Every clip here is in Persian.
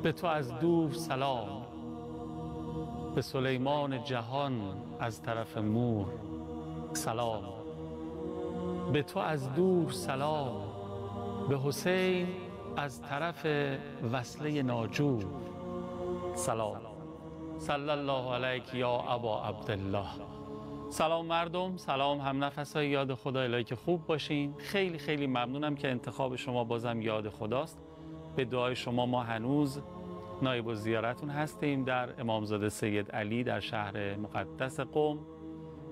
به تو از دور سلام، به سلیمان جهان از طرف مور سلام. به تو از دور سلام، به حسین از طرف وصله ناجور سلام. صلی الله علیک یا ابا عبدالله. سلام مردم، سلام هم نفسای یاد خدا. الهی که خوب باشین. خیلی خیلی ممنونم که انتخاب شما بازم یاد خداست. به دعای شما ما هنوز نایب الزیارتون هستیم در امامزاده سید علی در شهر مقدس قم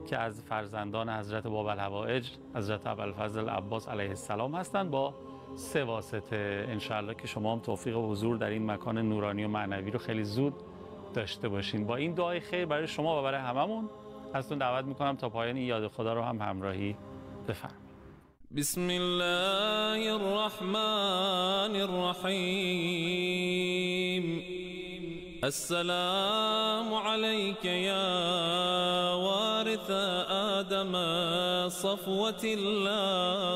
که از فرزندان حضرت باب‌الهوائج حضرت ابوالفضل عباس علیه السلام هستند، با 3 واسطه. انشاءالله که شما هم توفیق حضور در این مکان نورانی و معنوی رو خیلی زود داشته باشین. با این دعای خیر برای شما و برای هممون ازتون دعوت میکنم تا پایان این یاد خدا رو هم همراهی بفرمایید. بسم الله الرحمن الرحیم. السلام عليك يا وارث آدم صفوة الله.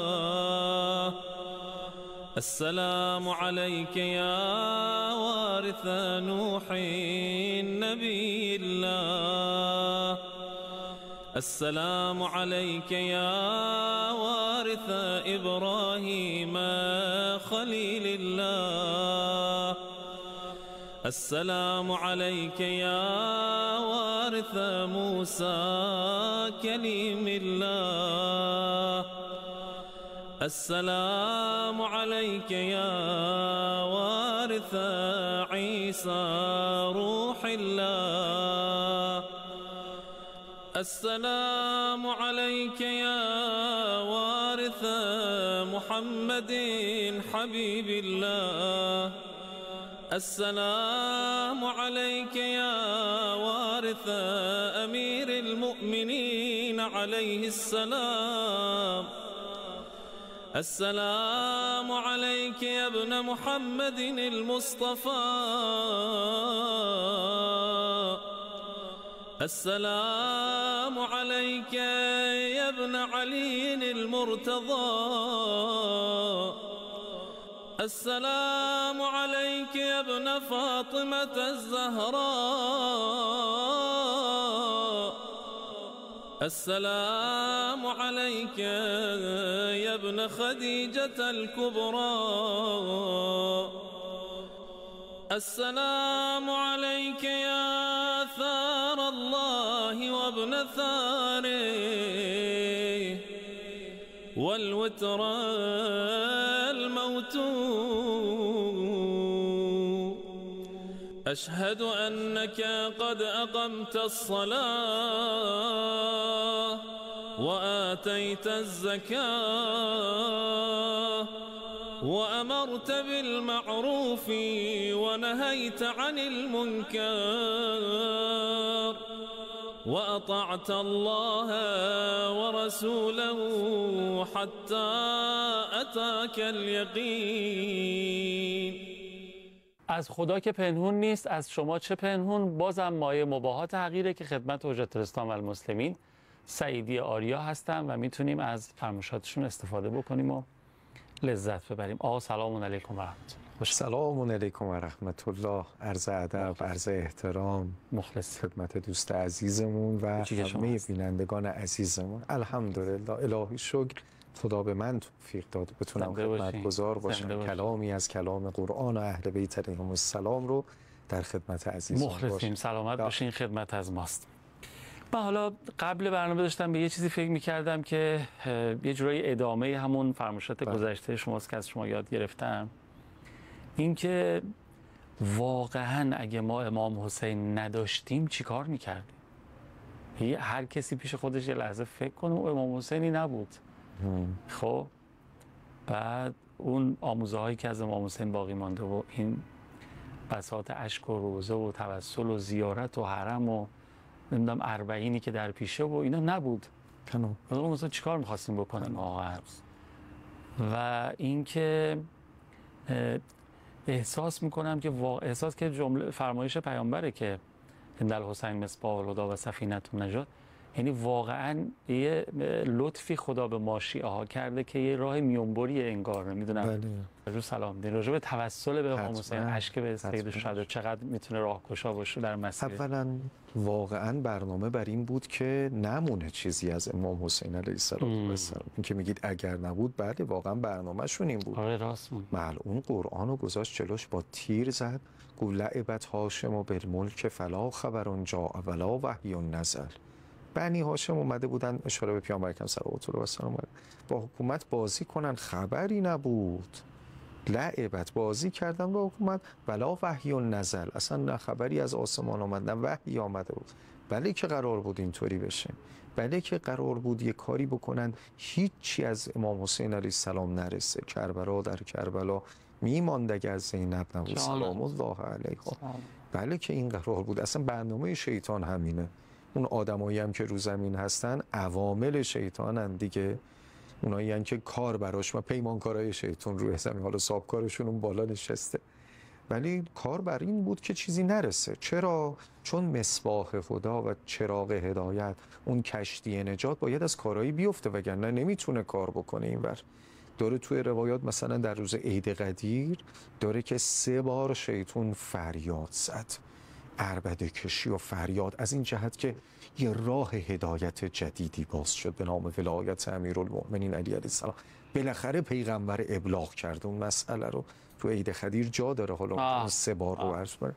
السلام عليك يا وارث نوح نبي الله. السلام عليك يا وارث إبراهيم خليل الله. السلام عليك يا وارث موسى كليم الله. السلام عليك يا وارث عيسى روح الله. السلام عليك يا وارث محمد حبيب الله. السلام عليك يا وارث أمير المؤمنين عليه السلام. السلام عليك يا ابن محمد المصطفى. السلام عليك يا ابن علي المرتضى. السلام عليك يا ابن فاطمة الزهراء. السلام عليك يا ابن خديجة الكبرى. السلام عليك يا ثار الله وابن ثاره والوتر الموتور. أشهد أنك قد أقمت الصلاة وآتيت الزكاة وأمرت بالمعروف ونهيت عن المنكر وأطعت الله ورسوله حتى أتاك اليقين. از خدا که پنهون نیست، از شما چه پنهون. بازم مایه مباهات حقیره که خدمت حجت الاسلام و المسلمین سعیدی آریا هستم و میتونیم از فرمایشاتشون استفاده بکنیم و لذت ببریم. آقا سلام علیکم و رحمت الله. سلام علیکم و رحمت الله. عرض ادب، عرض احترام، مخلص خدمت دوست عزیزمون و همه بینندگان عزیزمون. الحمدلله، الهی شکر خدا به من توفیق داد بتونم خدمتگزار باشم، کلامی از کلام قرآن و اهل بیت علیهم السلام رو در خدمت عزیزان باشم. مخلصیم، سلامت باشین، خدمت از ماست. من حالا قبل برنامه داشتم به یه چیزی فکر می‌کردم که یه جورایی ادامه همون فرمایشات گذشته شماست که از شما یاد گرفتم. این که واقعاً اگه ما امام حسین نداشتیم چی کار می‌کردیم؟ هر کسی پیش خودش یه لحظه فکر کنه امام حسینی نبود. خب بعد اون آموزه هایی که از امام حسین باقی مانده و این بساط اشک و روزه و توسل و زیارت و حرم و نمیدونم اربعینی که در پیشه و اینا نبود. امام حسین چیکار می‌خواستیم بکنیم واقعا؟ و اینکه احساس میکنم که جمله فرمایش پیامبره که ان الحسین مصباح الهدی و سفینة النجات، یعنی واقعا یه لطفی خدا به ما شیعه ها کرده که یه راه میونبری انگار، نمیدونم. بله. سلام دین راجع به توسل به امام حسین، اشک به سید الشهدا چقدر میتونه راهگشا باشه در مسیر؟ اولا واقعا برنامه بر این بود که نمونه چیزی از امام حسین علیه السلام. این که میگید اگر نبود، بله واقعا برنامه‌شون این بود. آره راست بود. ملعون قرآنو گذاشت جلوش، با تیر زد، گو لعبت هاشم و بالملک فلا خبر جاء ولا وحی نزل. بنی هاشم اومده بودن، اشاره به پیامبر اکرم صلوات الله و سلامه، با حکومت بازی کنن، خبری نبود. لعبت بازی کردن با حکومت، ولا وحی نزل، اصلا نه خبری از آسمان آمد نه وحی آمده بود. بله که قرار بود اینطوری بشه، بله که قرار بود یه کاری بکنن هیچی از امام حسین علیه السلام نرسه. کربلا در کربلا میماند اگر از زینب نبود سلام الله علیها. بله که این قرار بود. اصلا برنامه شیطان همینه. اون آدمایی هم که رو زمین هستن عوامل شیطانن دیگه. اونایی هم که کار براش، و پیمانکارای شیطان روی زمین، حالا صاحبکارشون اون بالا نشسته، ولی کار بر این بود که چیزی نرسه. چرا؟ چون مصباح خدا و چراغ هدایت، اون کشتی نجات باید از کارایی بیفته، وگرنه نمیتونه کار بکنه. اینور داره توی روایات مثلا در روز عید قدیر داره که 3 بار شیطان فریاد زد، عربده کشی و فریاد، از این جهت که یه راه هدایت جدیدی باز شد به نام ولایت امیرالمؤمنین علی علیه السلام. بالاخره پیغمبر ابلاغ کرده اون مسئله رو. تو عید قدیر جا داره حالا 3 بار رو عرض کنه.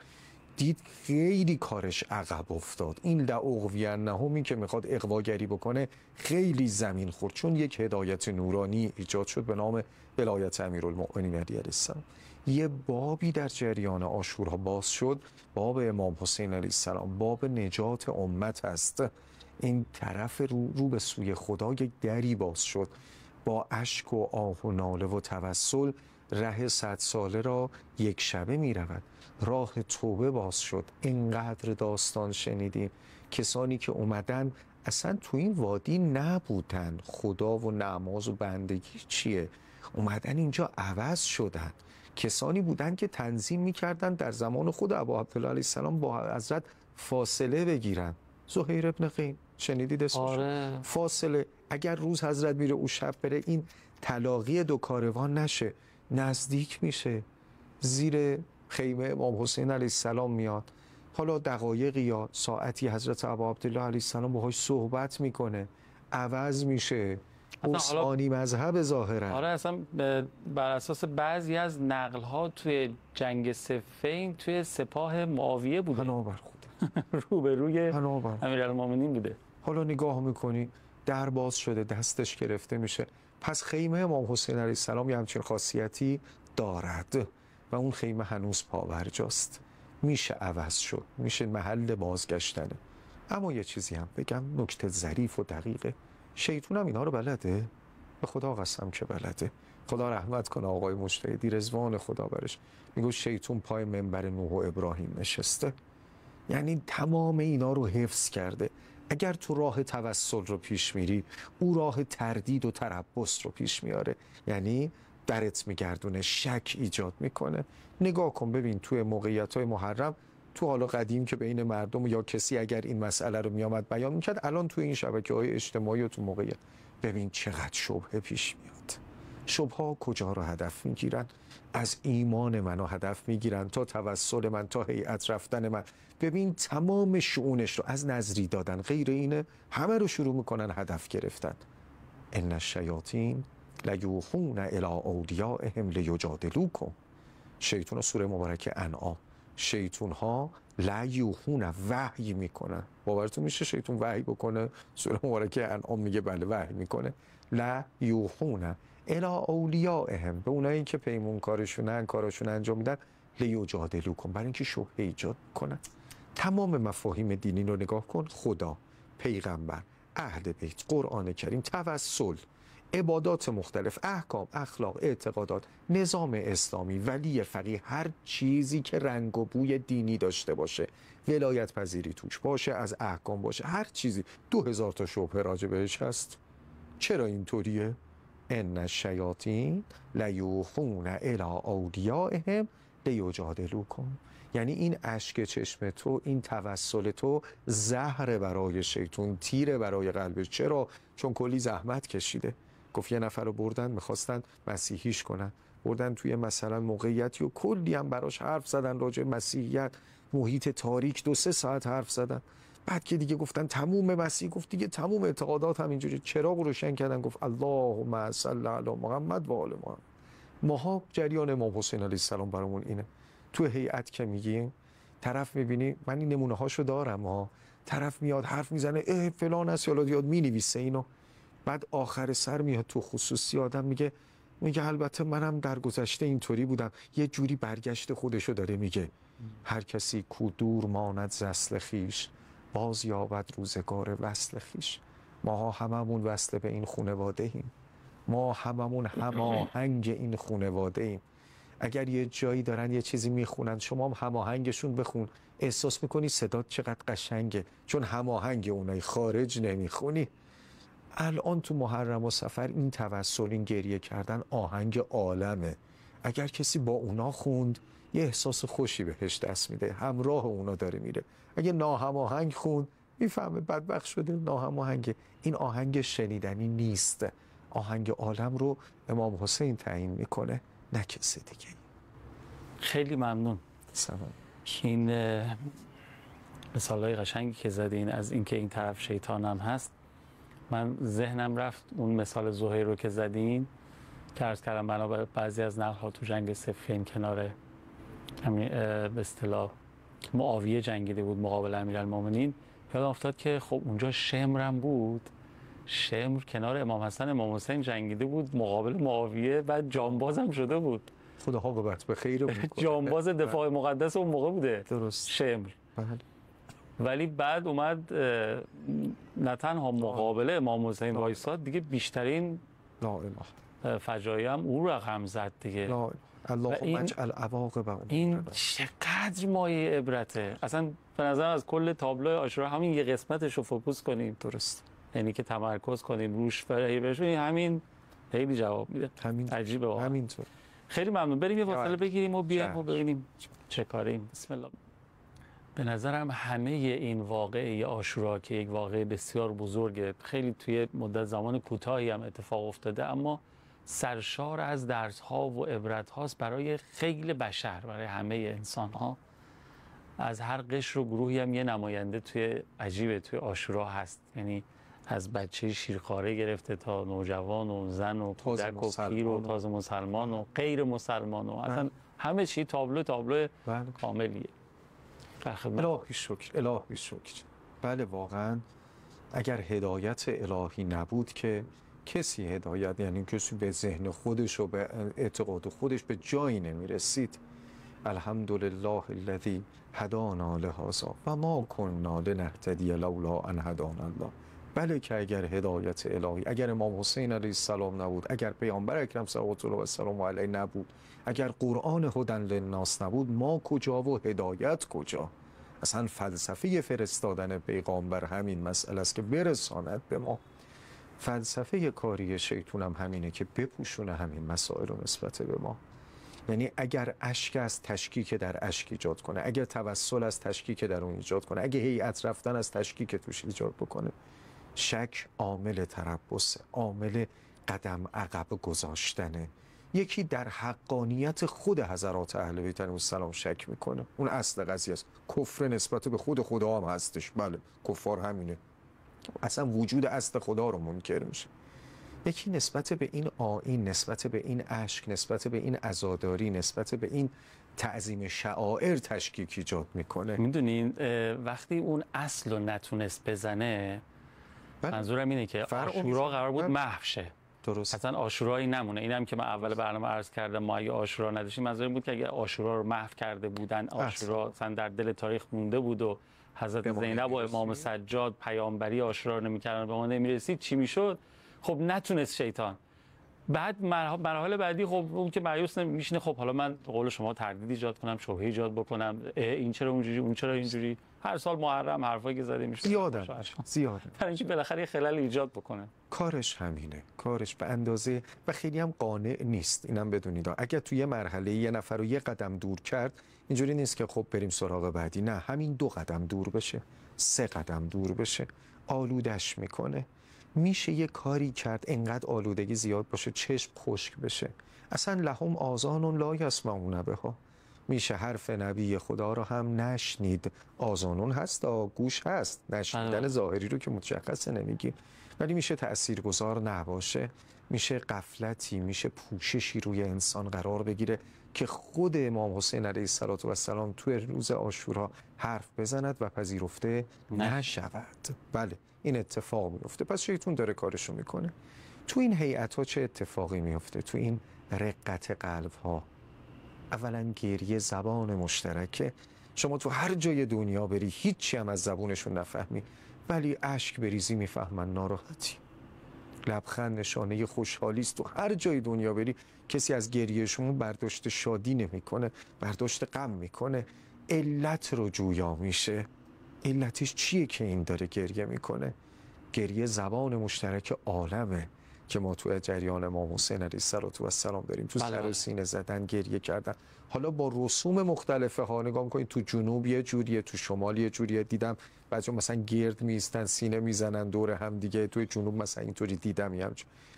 دید خیلی کارش عقب افتاد. این لأغوینهم که میخواد اغواگری بکنه خیلی زمین خورد، چون یک هدایت نورانی ایجاد شد به نام ولایت امیرالمؤمنین علی علیه السلام. یه بابی در جریان عاشورا باز شد، باب امام حسین علیه السلام، باب نجات امت هست. این طرف رو به سوی خدا یک دری باز شد. با اشک و آه و ناله و توسل ره 100 ساله را یک شبه می رود. راه توبه باز شد. اینقدر داستان شنیدیم، کسانی که اومدن اصلا تو این وادی نبودن. خدا و نماز و بندگی چیه؟ اومدن اینجا عوض شدن. کسانی بودن که تنظیم میکردن در زمان خود ابا عبدالله علیه السلام با حضرت فاصله بگیرن. زهیر ابن قیم شنیدید اسمش؟ آره. فاصله، اگر روز حضرت میره او شب بره، این تلاقی 2 کاروان نشه، نزدیک میشه، زیر خیمه امام حسین علیه السلام میاد، حالا دقایقی یا ساعتی حضرت ابا عبدالله علیه السلام باهاش صحبت میکنه، عوض میشه. عثمانی مذهب ظاهرا. آره اصلا بر اساس بعضی از نقل ها توی جنگ صفین توی سپاه معاویه بوده. پناه خود روبروی امیرالمومنین بوده. حالا نگاه میکنی در باز شده، دستش گرفته میشه. پس خیمه امام حسین علیه السلام یه همچین خاصیتی دارد و اون خیمه هنوز پاورجاست. میشه عوض شد، میشه محل بازگشتنه. اما یه چیزی هم بگم، نکته ظریف و دقیقه، شیطان هم اینا رو بلده؟ به خدا قسم که بلده. خدا رحمت کنه آقای مجتهدی رضوان خدا برش، میگه شیطان پای منبر نوح و ابراهیم نشسته، یعنی تمام اینا رو حفظ کرده. اگر تو راه توسل رو پیش میری، او راه تردید و تربص رو پیش میاره، یعنی درت میگردونه، شک ایجاد میکنه. نگاه کن ببین توی موقعیت‌های محرم، تو حالا قدیم که بین مردم یا کسی اگر این مسئله رو میامد بیان میکرد، الان تو این شبکه‌های اجتماعی و تو موقعیت ببین چقدر شبهه پیش میاد. شبهه کجا رو هدف میگیرن؟ از ایمان منو هدف میگیرن، تا توسل من، تا هیئت رفتن من. ببین تمام شؤونش رو از نظری دادن، غیر اینه همه رو شروع میکنن هدف گرفتن. ان الشیاطین لیوحون الی اولیائهم لیجادلوکم. شیطان سوره مبارکه انعام، شیطان ها لیوحون وحی میکنن. باورتون میشه شیطان وحی بکنه؟ سوره مبارکه انعام میگه بله وحی میکنه. لیوحون الی اولیائهم، به اونایی که پیمانکارشونن، کارشون انجام میدن، لیجادلوکم، برای اینکه شبهه ایجاد کنن. تمام مفاهیم دینی رو نگاه کن، خدا، پیغمبر، اهل بیت، قرآن کریم، توسل، عبادات مختلف، احکام، اخلاق، اعتقادات، نظام اسلامی، ولی فقیه، هر چیزی که رنگ و بوی دینی داشته باشه، ولایت پذیری توش باشه، از احکام باشه، هر چیزی 2000 تا شبهه راجع بهش هست. چرا اینطوریه؟ ان الشیاطین لیوحون الی اولیائهم لیجادلوکم، یعنی این اشک چشم تو، این توسل تو زهر برای شیطون، تیر برای قلبش. چرا؟ چون کلی زحمت کشیده. گفت یه نفر رو بردن میخواستن مسیحیش کنن، بردن توی مثلا موقعیتی و کلی هم براش حرف زدن راجع مسیحیت، محیط تاریک 2-3 ساعت حرف زدن. بعد که دیگه گفتن تموم مسیح، گفت دیگه تموم اعتقادات هم اینجوری، چراغ روشن کردن، گفت اللهم صل علی محمد و آل محمد. ماها جریان امام حسین علیه السلام برامون اینه. تو هیئت که میگیم طرف میبینی، من این نمونه هاشو دارم ها، طرف میاد حرف میزنه فلان است یا یاد مینویسه اینو، بعد آخر سر میاد تو خصوصی آدم میگه البته منم در گذشته اینطوری بودم، یه جوری برگشت خودشو داره میگه. هر کسی کو دور ماند ز اصل خویش، باز یابد روزگار وصل خویش. ماها هممون وصل به این خانواده ایم، ما هممون هماهنگ این خانواده ایم. اگر یه جایی دارن یه چیزی میخونن، شما هم هماهنگشون بخون، احساس میکنی صدات چقدر قشنگه، چون هماهنگ اونای خارج نمیخونی. الان تو محرم و صفر این توسل، این گریه کردن آهنگ عالمه. اگر کسی با اونا خوند یه احساس خوشی بهش دست میده، همراه اونا داره میره. اگه ناهماهنگ خوند میفهمه بدبخت شده، ناهماهنگ. این آهنگ شنیدنی نیست. آهنگ عالم رو امام حسین تعیین میکنه، نه کسی دیگه. خیلی ممنون. این مثالای قشنگی که زدین از اینکه این طرف شیطان هم هست، من ذهنم رفت اون مثال زهیر رو که زدین که عرض کردم بنابرای بعضی از نقل‌ها تو جنگ صفین کنار همین به اصطلاح معاویه جنگیده بود مقابل امیرالمومنین. یادم افتاد که خب اونجا شمر هم بود، شمر کنار امام حسن امام حسین جنگیده بود مقابل معاویه، بعد جانباز هم شده بود. خدا عاقبت به خیر بود. جانباز دفاع مقدس اون موقع بوده. درست. شمر. بله. ولی بعد اومد نه تنها مقابله امام حسین وایساد، دیگه بیشترین لا اله فجایع هم او رقم زد دیگه. لا اللهم اجعل عواقب این چقدر مایه عبرته. اصلا به نظر از کل تابلو عاشورا همین یه قسمتش رو فوکوس کنیم، درست، یعنی که تمرکز کنیم روش، همین خیلی جواب میده. عجیبه واقعا. همینطور. خیلی ممنون. بریم یه فاصله بگیریم و بیایم و ببینیم چه کاریم. بسم الله. به نظرم همه این واقعه عاشورا که یک واقعه بسیار بزرگه، خیلی توی مدت زمان کوتاهی هم اتفاق افتاده، اما سرشار از درس‌ها و عبرت‌هاست برای خیلی بشر، برای همه انسان‌ها. از هر قشر و گروهی هم یه نماینده توی عجیبه توی عاشورا هست، یعنی از بچه شیرخواره گرفته تا نوجوان و زن و کودک و پیر و تازه مسلمان و غیر مسلمان و اصلا همه چی تابلو کاملیه. الهی شکر، الهی شکر. بله واقعا اگر هدایت الهی نبود که کسی هدایت، یعنی کسی به ذهن خودش و به اعتقاد خودش به جایی نمیرسید. الحمدلله الذی هدانا لهذا و ما کنا لنهتدی لولا ان هدانا الله. بله که اگر هدایت الهی، اگر امام حسین علیه السلام نبود، اگر پیامبر اکرم صلوات الله و سلام علیه نبود، اگر قرآن هدی للناس نبود، ما کجا و هدایت کجا؟ اصلا فلسفه فرستادن پیغامبر همین مسئله است که برساند به ما. فلسفه کاری شیطان هم همینه که بپوشونه همین مسائل رو نسبت به ما. یعنی اگر اشک از تشکیک در اشک ایجاد کنه، اگر توسل از تشکیک در اون ایجاد کنه، اگه هیئت رفتن از تشکیک توش ایجاد بکنه، شک عامل تربص، عامل قدم عقب گذاشتنه. یکی در حقانیت خود حضرات اهل بیت علیهم السلام شک میکنه، اون اصل قضیه است. کفر نسبت به خود خدا هم هستش، بله کفار همینه، اصلا وجود اصل خدا رو منکر میشه. یکی نسبت به این آیین، نسبت به این اشک، نسبت به این عزاداری، نسبت به این تعظیم شعائر تشکیک ایجاد میکنه. میدونین وقتی اون اصل رو نتونست بزنه، منظورم اینه که عاشورا قرار بود محو شه. درست. اصلا عاشورایی نمونه. اینم که من اول برنامه عرض کردم، ما اگه عاشورا نداشتیم، منظورم بود که اگه عاشورا رو محو کرده بودن، عاشورا اصلا در دل تاریخ مونده بود و حضرت زینب و امام سجاد پیامبری عاشورا رو نمی‌کردن، به ما نمی‌رسید، چی میشد؟ خب نتونست شیطان. بعد مراحل بعدی خب اون که مایوس نمیشینه، خب حالا من قول شما تردید ایجاد کنم، شبهه ایجاد بکنم، این چرا اونجوری، اون چرا اینجوری. هر سال محرم حرفایی که زده میشه زیاده برای اینکه بالاخره یه خلل ایجاد بکنه. کارش همینه، کارش به اندازه و خیلی هم قانع نیست. اینم بدونید اگر توی یه مرحله یه نفر رو یه قدم دور کرد، اینجوری نیست که خب بریم سراغ بعدی. نه، همین 2 قدم دور بشه، 3 قدم دور بشه، آلودش میکنه. میشه یه کاری کرد انقدر آلودگی زیاد باشه چشم خشک بشه. اصلا لهم آذان لا یسمعون بها، میشه حرف نبی خدا رو هم نشنید. آذانون هست، گوش هست، نشنیدن ظاهری رو که مشخصه نمیگی، ولی میشه تاثیرگذار نباشه. میشه غفلتی، میشه پوششی روی انسان قرار بگیره که خود امام حسین علیه السلام توی روز عاشورا حرف بزند و پذیرفته نشود. بله، این اتفاق میفته. پس شیطان داره کارشو میکنه. تو این هیئت‌ها چه اتفاقی میفته؟ تو این رقت قلب‌ها اولا گریه زبان مشترکه. شما تو هر جای دنیا بری هیچی هم از زبونشون نفهمی، ولی اشک بریزی میفهمن ناراحتی. لبخند نشانه خوشحالی است. تو هر جای دنیا بری کسی از گریهشون برداشت شادی نمیکنه، برداشت غم میکنه. علت رو جویا میشه. علتش چیه که این داره گریه میکنه؟ گریه زبان مشترک عالمه که ما تو جریان امام حسین علیه السلام داریم. تو سر و سینه زدن، گریه کردن، حالا با رسوم مختلفه ها. نگاه میکنید تو جنوب یه جوریه، تو شمال یه جوریه. دیدم بعضی مثلا گرد میستن، سینه میزنن دور هم دیگه. تو جنوب مثلا اینطوری دیدم،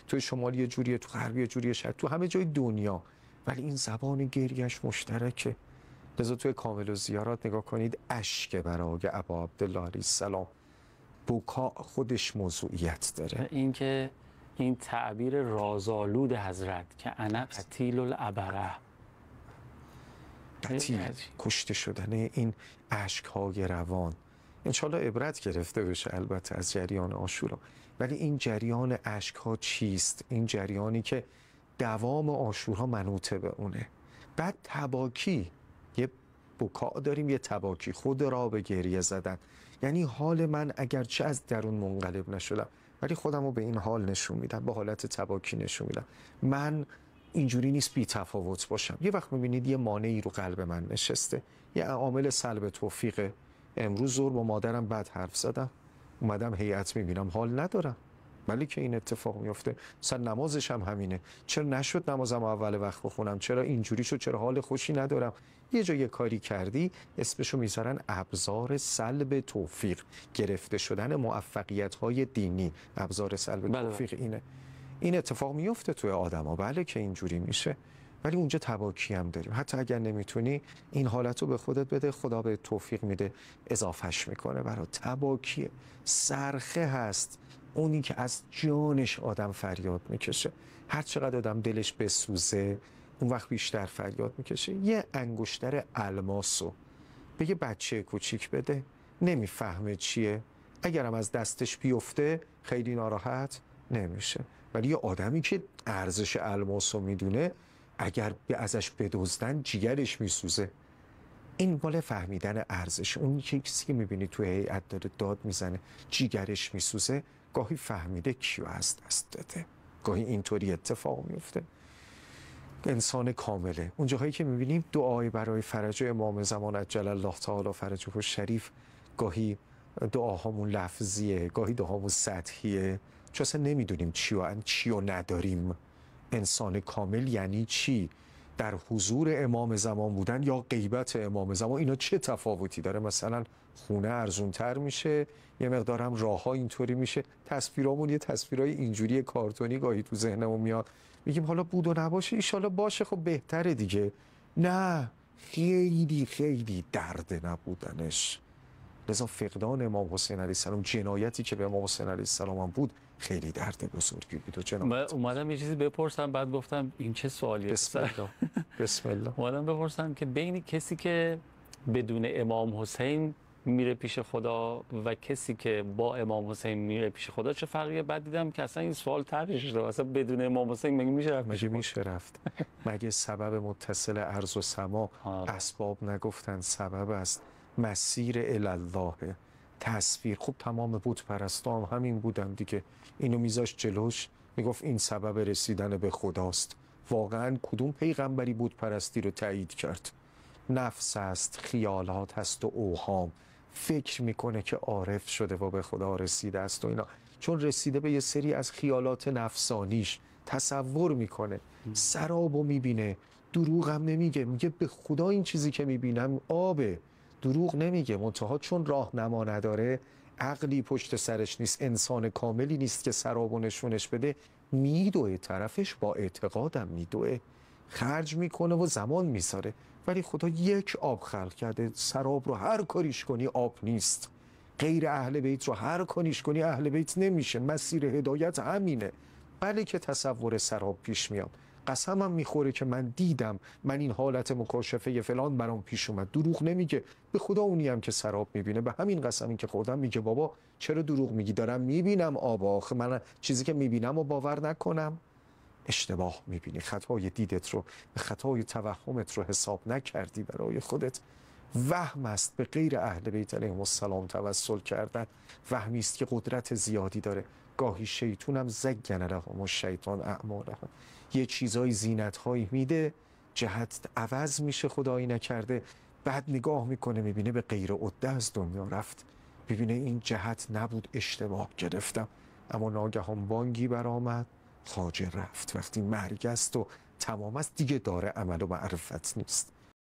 تو شمال یه جوریه، تو غرب یه جوریه، شاید تو همه جای دنیا، ولی این زبان گریهش مشترکه. لذا توی کامل الزیارات نگاه کنید، اشک برای ابا عبدالله علیه السلام، بکا خودش موضوعیت داره. اینکه این تعبیر رازآلود حضرت که انا قتیل العبره، قتیل، کشته شدن این اشک‌های روان. انشالله عبرت گرفته بشه البته از جریان عاشورا. ولی این جریان اشک‌ها چیست؟ این جریانی که دوام عاشورا منوطه به اونه. بعد تباکی، یه بکا داریم، یه تباکی، خود را به گریه زدن. یعنی حال من اگرچه از درون منقلب نشدم، ولی خودم رو به این حال نشون میدم، به حالت تباکی نشون میدم. من اینجوری نیست بی تفاوت باشم. یه وقت میبینید یه مانعی رو قلب من نشسته، یه عامل سلب توفیقه. امروز ظهر با مادرم بد حرف زدم، اومدم هیئت میبینم حال ندارم، ولی که این اتفاق میفته. مثلا نمازش هم همینه. چرا نشد نمازم اول وقت بخونم؟ چرا اینجوری شد؟ چرا حال خوشی ندارم؟ یه جای کاری کردی، اسمشو میذارن ابزار سلب توفیق، گرفته شدن موفقیت‌های دینی. ابزار سلب توفیق اینه. این اتفاق میفته توی آدما، بله که اینجوری میشه، ولی اونجا تباکی هم داریم. حتی اگر نمیتونی این حالتو به خودت بده، خدا به توفیق میده، اضافهش میکنه. برای تباکی صرخه هست، اونی که از جانش آدم فریاد میکشه. هر چقدر آدم دلش بسوزه، اون وقت بیشتر فریاد میکشه. یه انگشتر الماسو به یه بچه کوچیک بده، نمیفهمه چیه، اگرم از دستش بیفته خیلی ناراحت نمیشه. ولی یه آدمی که ارزش الماسو میدونه، اگر ازش بدزدن جیگرش میسوزه. این مال فهمیدن ارزش. اون کسی که میبینی توی هیئت داره داد میزنه، جیگرش میسوزه، گاهی فهمیده کیو از دست داده. گاهی اینطوری اتفاق میفته. انسان کامله. اون جاهایی که میبینیم دعای برای فرج امام زمان عجل الله تعالی فرجه الشریف، گاهی دعاهامون لفظیه، گاهی دعاهامون سطحیه، چون اصلا نمیدونیم چی و نداریم. انسان کامل یعنی چی؟ در حضور امام زمان بودن یا غیبت امام زمان، اینا چه تفاوتی داره؟ مثلا خونه ارزونتر میشه، یه مقدارم راهها اینطوری میشه. تصویرامون یه تصویرای اینجوری کارتونی گاهی تو ذهنمون میاد، میگیم حالا بود و نباشه، ایشالا باشه، خب بهتره دیگه. نه، خیلی خیلی درد نبودنش. لذا فقدان امام حسین علیه السلام، جنایتی که به امام حسین علیه السلام هم بود، خیلی درد بزرگی بود. و جنایت اومدم یه چیزی بپرسم، بعد گفتم این چه سوالیه. بسم الله. اومدم بپرسم که بین کسی که بدون امام حسین میره پیش خدا و کسی که با امام حسین میره پیش خدا چه فرقیه؟ بعد دیدم که اصلا این سوال طرحش شده، اصلا بدون امام حسین مگه میشه رفت؟ مگه میشه رفت؟ مگه سبب متصل ارض و سما اسباب نگفتن سبب است؟ مسیر الله تصویر. خب تمام بت پرستان همین بودن دیگه. اینو میذاش جلوش، میگفت این سبب رسیدن به خداست. واقعا کدوم پیغمبری بود پرستی رو تایید کرد؟ نفس است، خیالات هست و اوهام. فکر میکنه که عارف شده و به خدا رسیده است و اینا، چون رسیده به یه سری از خیالات نفسانیش تصور میکنه، سرابو میبینه، دروغ هم نمیگه، میگه به خدا این چیزی که میبینم آبه، دروغ نمیگه. منتها چون راهنما نداره، عقلی پشت سرش نیست، انسان کاملی نیست که سرابو نشونش بده، میدوه طرفش، با اعتقادم میدوه، خرج میکنه و زمان میذاره. ولی خدا یک آب خلق کرده، سراب رو هر کاریش کنی آب نیست. غیر اهل بیت رو هر کاریش کنی اهل بیت نمیشه. مسیر هدایت همینه. بله که تصور سراب پیش میاد، قسمم میخوره که من دیدم، من این حالت مکاشفه فلان برام پیش اومد، دروغ نمیگه. به خدا اونی هم که سراب میبینه، به همین قسمی که خوردم میگه بابا چرا دروغ میگی، دارم میبینم آب، آخه من چیزی که میبینم و باور نکنم؟ اشتباه میبینی، خطای دیدت رو، خطای توهمت رو حساب نکردی برای خودت. وهم است به غیر اهل بیت علیهم السلام توسل کردن، وهمی است که قدرت زیادی داره. گاهی شیطونم زگن لهم الشیطان اعمالهم، یه چیزای زینت‌هایی میده، جهت عوض میشه خدایی نکرده، بعد نگاه میکنه میبینه به غیر عده از دنیا رفت، ببینه این جهت نبود، اشتباه گرفتم. اما ناگهان بانگی برآمد، خواجه رفت. وقتی مرگ است و تمام است دیگه داره عمل و معرفت نیست.